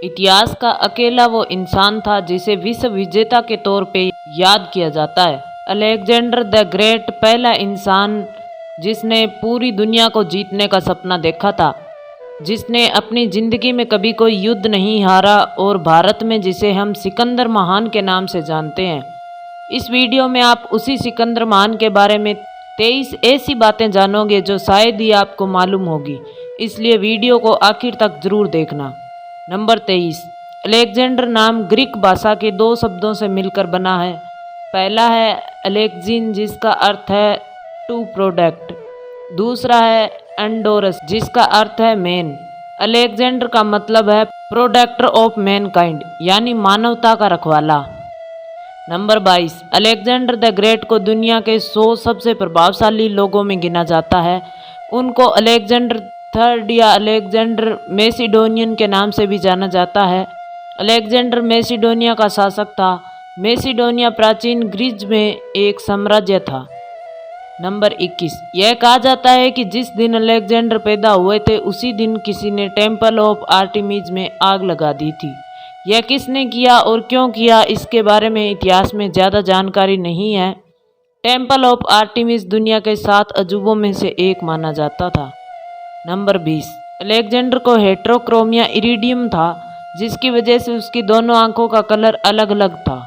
इतिहास का अकेला वो इंसान था जिसे विश्व विजेता के तौर पे याद किया जाता है। अलेक्जेंडर द ग्रेट पहला इंसान जिसने पूरी दुनिया को जीतने का सपना देखा था, जिसने अपनी ज़िंदगी में कभी कोई युद्ध नहीं हारा और भारत में जिसे हम सिकंदर महान के नाम से जानते हैं। इस वीडियो में आप उसी सिकंदर महान के बारे में 23 ऐसी बातें जानोगे जो शायद ही आपको मालूम होगी, इसलिए वीडियो को आखिर तक ज़रूर देखना। नंबर 23। अलेक्जेंडर नाम ग्रीक भाषा के दो शब्दों से मिलकर बना है। पहला है अलेक्जिन जिसका अर्थ है टू प्रोडक्ट, दूसरा है एंडोरस जिसका अर्थ है मैन। अलेक्जेंडर का मतलब है प्रोडक्टर ऑफ मैनकाइंड यानी मानवता का रखवाला। नंबर 22। अलेक्जेंडर द ग्रेट को दुनिया के 100 सबसे प्रभावशाली लोगों में गिना जाता है। उनको अलेक्जेंडर थर्ड या अलेक्जेंडर मैसिडोनियन के नाम से भी जाना जाता है। अलेक्जेंडर मैसिडोनिया का शासक था। मैसिडोनिया प्राचीन ग्रीस में एक साम्राज्य था। नंबर 21। यह कहा जाता है कि जिस दिन अलेक्जेंडर पैदा हुए थे उसी दिन किसी ने टेम्पल ऑफ आर्टेमिस में आग लगा दी थी। यह किसने किया और क्यों किया, इसके बारे में इतिहास में ज़्यादा जानकारी नहीं है। टेम्पल ऑफ आर्टेमिस दुनिया के 7 अजूबों में से एक माना जाता था। नंबर 20। अलेक्जेंडर को हेट्रोक्रोमिया इरिडियम था जिसकी वजह से उसकी दोनों आंखों का कलर अलग अलग था।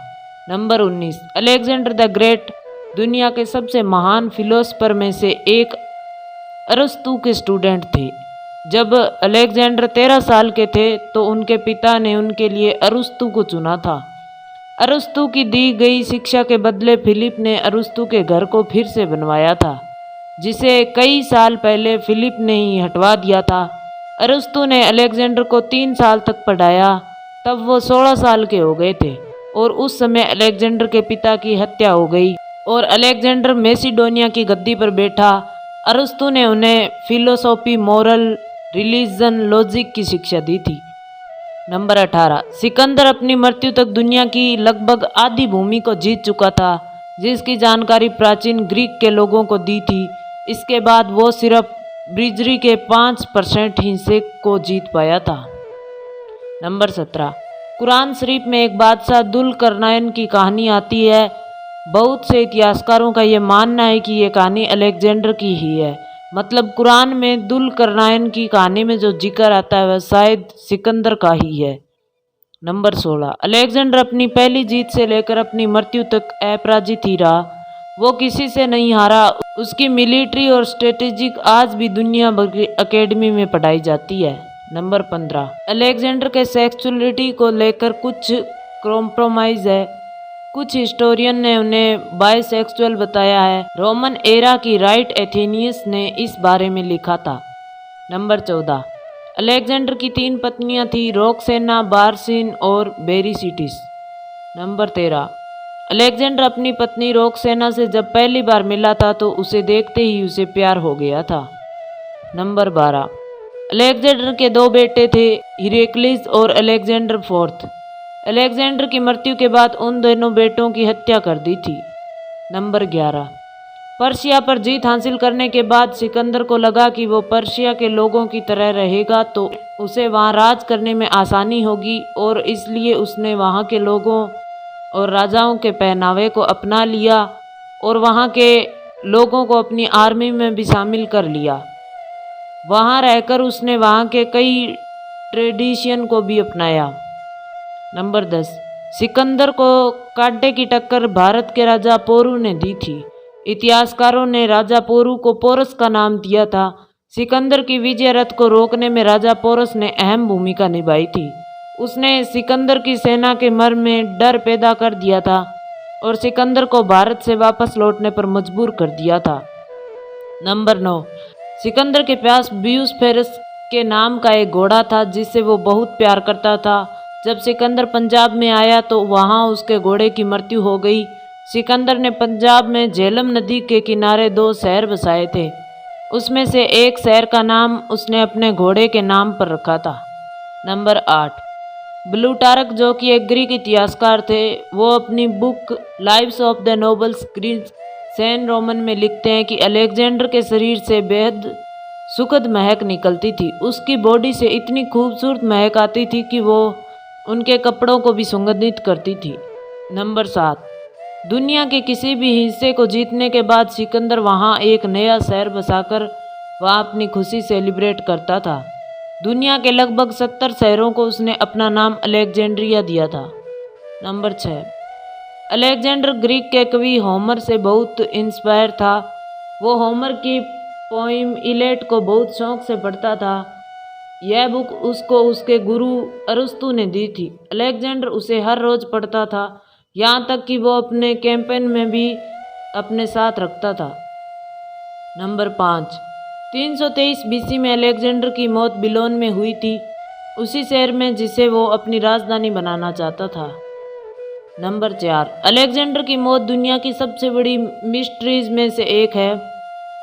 नंबर 19। अलेक्जेंडर द ग्रेट दुनिया के सबसे महान फिलोसफर में से एक अरस्तु के स्टूडेंट थे। जब अलेक्जेंडर 13 साल के थे तो उनके पिता ने उनके लिए अरस्तु को चुना था। अरस्तु की दी गई शिक्षा के बदले फिलिप ने अरस्तु के घर को फिर से बनवाया था, जिसे कई साल पहले फिलिप ने ही हटवा दिया था। अरस्तु ने अलेक्जेंडर को 3 साल तक पढ़ाया, तब वो 16 साल के हो गए थे और उस समय अलेक्जेंडर के पिता की हत्या हो गई और अलेक्जेंडर मैसिडोनिया की गद्दी पर बैठा। अरस्तु ने उन्हें फिलोसॉफी, मोरल, रिलीजन, लॉजिक की शिक्षा दी थी। नंबर 18। सिकंदर अपनी मृत्यु तक दुनिया की लगभग आधी भूमि को जीत चुका था, जिसकी जानकारी प्राचीन ग्रीक के लोगों को दी थी। इसके बाद वो सिर्फ ब्रिजरी के 5% हिस्से को जीत पाया था। नंबर 17। कुरान शरीफ में एक बादशाह दुलकरनैन की कहानी आती है। बहुत से इतिहासकारों का ये मानना है कि ये कहानी अलेक्जेंडर की ही है। मतलब कुरान में दुलकरनैन की कहानी में जो जिक्र आता है वह शायद सिकंदर का ही है। नंबर 16। अलेक्जेंडर अपनी पहली जीत से लेकर अपनी मृत्यु तक अपराजित ही रहा। वो किसी से नहीं हारा। उसकी मिलिट्री और स्ट्रेटेजिक आज भी दुनिया भर की एकेडमी में पढ़ाई जाती है। नंबर 15। अलेक्जेंडर के सेक्सुअलिटी को लेकर कुछ कॉम्प्रोमाइज़ है। कुछ हिस्टोरियन ने उन्हें बायसेक्सुअल बताया है। रोमन एरा की राइट एथेनियस ने इस बारे में लिखा था। नंबर 14। अलेक्जेंडर की 3 पत्नियां थी, रोक्सेना, बारसिन और बेरिसिटिस। नंबर 13। अलेक्जेंडर अपनी पत्नी रोक्सेना से जब पहली बार मिला था तो उसे देखते ही उसे प्यार हो गया था। नंबर 12। अलेक्जेंडर के 2 बेटे थे, हिरेक्लिस और अलेक्जेंडर फोर्थ। अलेक्जेंडर की मृत्यु के बाद उन दोनों बेटों की हत्या कर दी थी। नंबर 11। पर्शिया पर जीत हासिल करने के बाद सिकंदर को लगा कि वो पर्शिया के लोगों की तरह रहेगा तो उसे वहाँ राज करने में आसानी होगी और इसलिए उसने वहाँ के लोगों और राजाओं के पहनावे को अपना लिया और वहाँ के लोगों को अपनी आर्मी में भी शामिल कर लिया। वहाँ रहकर उसने वहाँ के कई ट्रेडिशन को भी अपनाया। नंबर 10। सिकंदर को कांटे की टक्कर भारत के राजा पोरू ने दी थी। इतिहासकारों ने राजा पोरू को पोरस का नाम दिया था। सिकंदर की विजय रथ को रोकने में राजा पोरस ने अहम भूमिका निभाई थी। उसने सिकंदर की सेना के मन में डर पैदा कर दिया था और सिकंदर को भारत से वापस लौटने पर मजबूर कर दिया था। नंबर 9। सिकंदर के पास ब्यूसफेरस के नाम का एक घोड़ा था जिससे वो बहुत प्यार करता था। जब सिकंदर पंजाब में आया तो वहाँ उसके घोड़े की मृत्यु हो गई। सिकंदर ने पंजाब में झेलम नदी के किनारे 2 शहर बसाए थे। उसमें से एक शहर का नाम उसने अपने घोड़े के नाम पर रखा था। नंबर 8। प्लूटार्क जो कि एक ग्रीक इतिहासकार थे, वो अपनी book lives of the nobles Grecians Roman में लिखते हैं कि अलेक्जेंडर के शरीर से बेहद सुखद महक निकलती थी। उसकी बॉडी से इतनी खूबसूरत महक आती थी कि वो उनके कपड़ों को भी सुगंधित करती थी। नंबर 7, दुनिया के किसी भी हिस्से को जीतने के बाद सिकंदर वहां एक नया शहर बसाकर वहां अपनी खुशी सेलिब्रेट करता था। दुनिया के लगभग 70 शहरों को उसने अपना नाम अलेक्जेंड्रिया दिया था। नंबर 6, अलेक्जेंडर ग्रीक के कवि होमर से बहुत इंस्पायर था। वो होमर की पोइम इलेट को बहुत शौक से पढ़ता था। यह बुक उसको उसके गुरु अरस्तु ने दी थी। अलेक्जेंडर उसे हर रोज पढ़ता था, यहाँ तक कि वो अपने कैंपेन में भी अपने साथ रखता था। नंबर 5, 323 बीसी में अलेक्जेंडर की मौत बिलोन में हुई थी, उसी शहर में जिसे वो अपनी राजधानी बनाना चाहता था। नंबर 4, अलेक्जेंडर की मौत दुनिया की सबसे बड़ी मिस्ट्रीज में से एक है।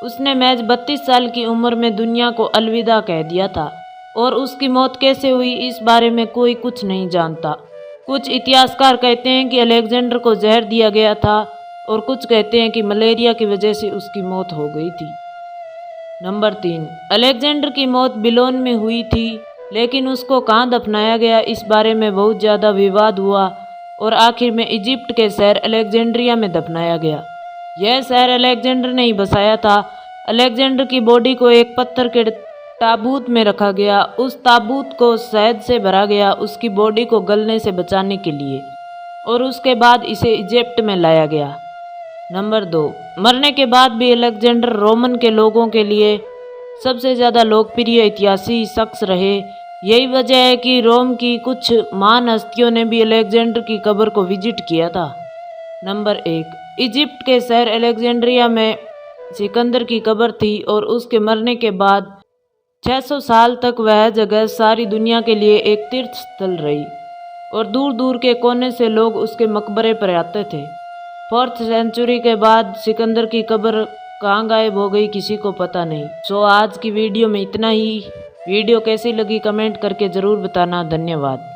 उसने महज 32 साल की उम्र में दुनिया को अलविदा कह दिया था और उसकी मौत कैसे हुई इस बारे में कोई कुछ नहीं जानता। कुछ इतिहासकार कहते हैं कि अलेक्जेंडर को जहर दिया गया था और कुछ कहते हैं कि मलेरिया की वजह से उसकी मौत हो गई थी। नंबर 3, अलेक्जेंडर की मौत बिलोन में हुई थी, लेकिन उसको कहाँ दफनाया गया इस बारे में बहुत ज़्यादा विवाद हुआ और आखिर में इजिप्ट के शहर अलेक्जेंड्रिया में दफनाया गया। यह शहर अलेक्जेंडर ने ही बसाया था। अलेक्जेंडर की बॉडी को एक पत्थर के ताबूत में रखा गया। उस ताबूत को शहद से भरा गया उसकी बॉडी को गलने से बचाने के लिए, और उसके बाद इसे इजिप्ट में लाया गया। नंबर 2, मरने के बाद भी अलेक्जेंडर रोमन के लोगों के लिए सबसे ज़्यादा लोकप्रिय इतिहासी शख्स रहे। यही वजह है कि रोम की कुछ महान हस्तियों ने भी अलेक्जेंडर की कब्र को विजिट किया था। नंबर 1, इजिप्ट के शहर अलेक्जेंड्रिया में सिकंदर की कब्र थी और उसके मरने के बाद 600 साल तक वह जगह सारी दुनिया के लिए एक तीर्थ स्थल रही और दूर दूर के कोने से लोग उसके मकबरे पर आते थे। 4th सेंचुरी के बाद सिकंदर की कब्र कहाँ गायब हो गई किसी को पता नहीं। सो आज की वीडियो में इतना ही। वीडियो कैसी लगी कमेंट करके ज़रूर बताना। धन्यवाद।